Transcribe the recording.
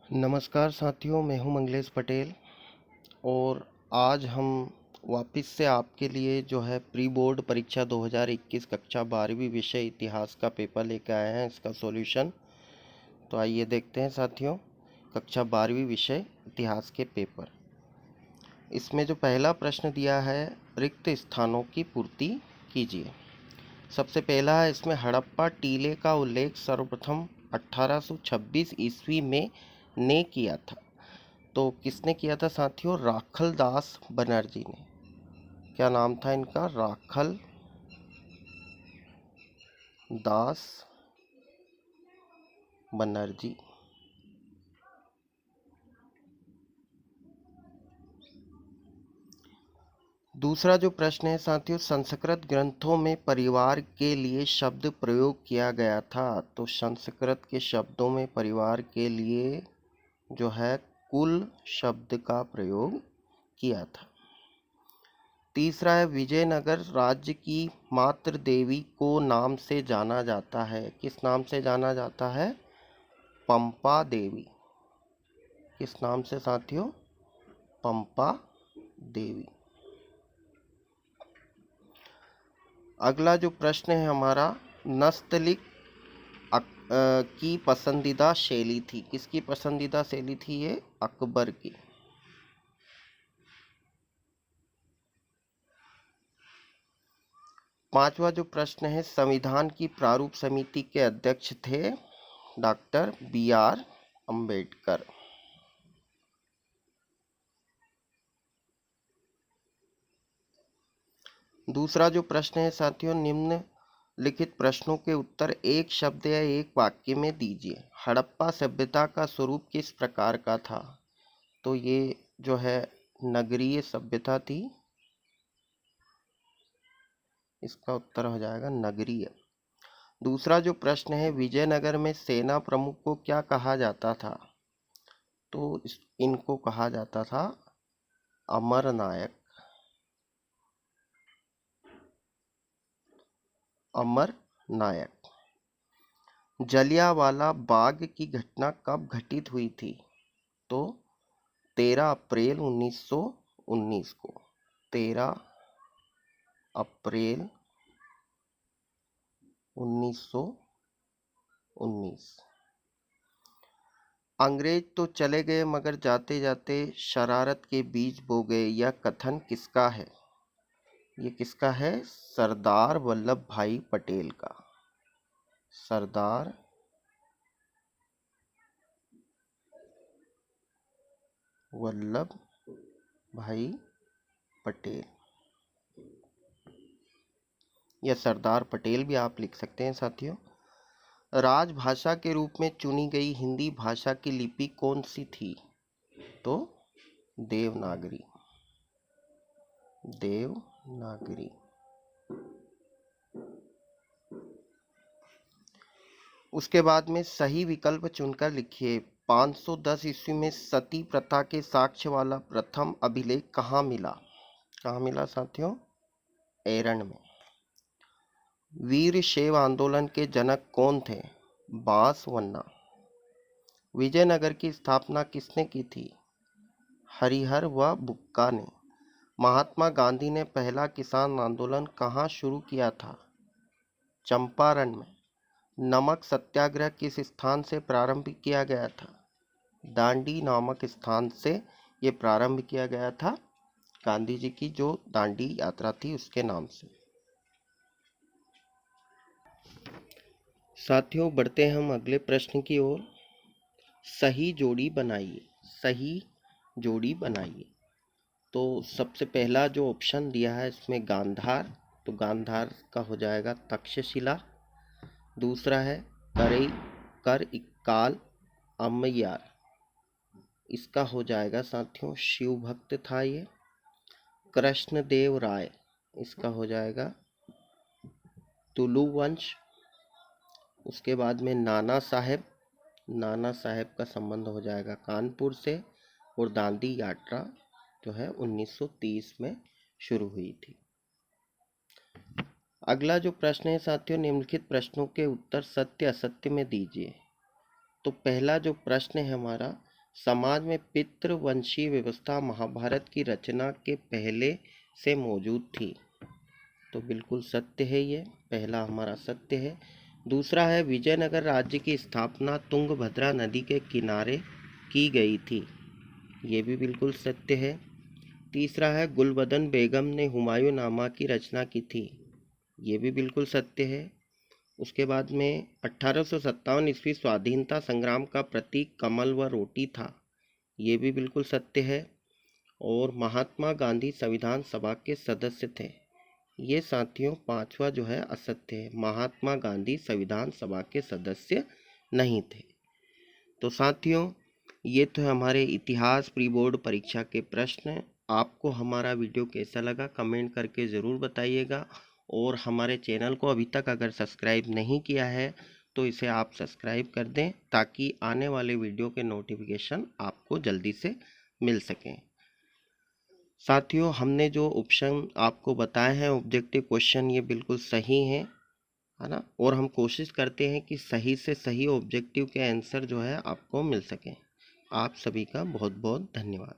नमस्कार साथियों, मैं हूं मंगलेश पटेल और आज हम वापस से आपके लिए जो है प्री बोर्ड परीक्षा 2021 कक्षा 12वीं विषय इतिहास का पेपर लेकर आए हैं। इसका सॉल्यूशन तो आइए देखते हैं साथियों। कक्षा 12वीं विषय इतिहास के पेपर, इसमें जो पहला प्रश्न दिया है, रिक्त स्थानों की पूर्ति कीजिए। सबसे पहला है इसमें हड़प्पा टीले का उल्लेख सर्वप्रथम 1826 ईस्वी में ने किया था। तो किसने किया था साथियों? राखल दास बनर्जी ने। क्या नाम था इनका? राखल दास बनर्जी। दूसरा जो प्रश्न है साथियों, संस्कृत ग्रंथों में परिवार के लिए शब्द प्रयोग किया गया था। तो संस्कृत के शब्दों में परिवार के लिए जो है कुल शब्द का प्रयोग किया था। तीसरा है विजयनगर राज्य की मातृ देवी को नाम से जाना जाता है। किस नाम से जाना जाता है? पंपा देवी। किस नाम से साथियों? पंपा देवी। अगला जो प्रश्न है हमारा, नस्तलिक की पसंदीदा शैली थी। किसकी पसंदीदा शैली थी ये? अकबर की। पांचवा जो प्रश्न है, संविधान की प्रारूप समिति के अध्यक्ष थे डॉक्टर BR अंबेडकर। दूसरा जो प्रश्न है साथियों, निम्न लिखित प्रश्नों के उत्तर एक शब्द या एक वाक्य में दीजिए। हड़प्पा सभ्यता का स्वरूप किस प्रकार का था? तो ये जो है नगरीय सभ्यता थी। इसका उत्तर हो जाएगा नगरीय। दूसरा जो प्रश्न है, विजयनगर में सेना प्रमुख को क्या कहा जाता था? तो इनको कहा जाता था अमरनायक। अमर नायक। जलियांवाला बाग की घटना कब घटित हुई थी? तो 13 अप्रैल 1919 को। 13 अप्रैल 1919। अंग्रेज तो चले गए मगर जाते जाते शरारत के बीज बो गए, यह कथन किसका है? ये किसका है? सरदार वल्लभ भाई पटेल का। सरदार वल्लभ भाई पटेल, या सरदार पटेल भी आप लिख सकते हैं साथियों। राजभाषा के रूप में चुनी गई हिंदी भाषा की लिपि कौन सी थी? तो देवनागरी। देवनागरी। उसके बाद में सही विकल्प चुनकर लिखिए। 510 ईस्वी में सती प्रथा के साक्ष्य वाला प्रथम अभिलेख कहाँ मिला? कहाँ मिला साथियों? एरन में। वीर शैव आंदोलन के जनक कौन थे? बांसवन्ना। विजयनगर की स्थापना किसने की थी? हरिहर व बुक्का ने। महात्मा गांधी ने पहला किसान आंदोलन कहाँ शुरू किया था? चंपारण में। नमक सत्याग्रह किस स्थान से प्रारंभ किया गया था? दांडी नामक स्थान से ये प्रारंभ किया गया था। गांधी जी की जो दांडी यात्रा थी उसके नाम से। साथियों, बढ़ते हैं हम अगले प्रश्न की ओर। सही जोड़ी बनाइए। सही जोड़ी बनाइए। तो सबसे पहला जो ऑप्शन दिया है इसमें गांधार, तो गांधार का हो जाएगा तक्षशिला। दूसरा है करई कर इक्काल अम्मयार, इसका हो जाएगा साथियों शिव भक्त था ये। कृष्णदेव राय, इसका हो जाएगा तुलु वंश। उसके बाद में नाना साहेब, नाना साहेब का संबंध हो जाएगा कानपुर से। और दांडी यात्रा जो है 1930 में शुरू हुई थी। अगला जो प्रश्न है साथियों, निम्नलिखित प्रश्नों के उत्तर सत्य असत्य में दीजिए। तो पहला जो प्रश्न है हमारा, समाज में पितृवंशी व्यवस्था महाभारत की रचना के पहले से मौजूद थी। तो बिल्कुल सत्य है, ये पहला हमारा सत्य है। दूसरा है विजयनगर राज्य की स्थापना तुंगभद्रा नदी के किनारे की गई थी। ये भी बिल्कुल सत्य है। तीसरा है गुलबदन बेगम ने हुमायूंनामा की रचना की थी। ये भी बिल्कुल सत्य है। उसके बाद में 1857 ईस्वी स्वाधीनता संग्राम का प्रतीक कमल व रोटी था। ये भी बिल्कुल सत्य है। और महात्मा गांधी संविधान सभा के सदस्य थे। ये साथियों पांचवा जो है असत्य है, महात्मा गांधी संविधान सभा के सदस्य नहीं थे। तो साथियों ये तो हमारे इतिहास प्री बोर्ड परीक्षा के प्रश्न। आपको हमारा वीडियो कैसा लगा कमेंट करके ज़रूर बताइएगा। और हमारे चैनल को अभी तक अगर सब्सक्राइब नहीं किया है तो इसे आप सब्सक्राइब कर दें, ताकि आने वाले वीडियो के नोटिफिकेशन आपको जल्दी से मिल सकें। साथियों हमने जो ऑप्शन आपको बताए हैं ऑब्जेक्टिव क्वेश्चन, ये बिल्कुल सही है ना। और हम कोशिश करते हैं कि सही से सही ऑब्जेक्टिव के आंसर जो है आपको मिल सकें। आप सभी का बहुत बहुत धन्यवाद।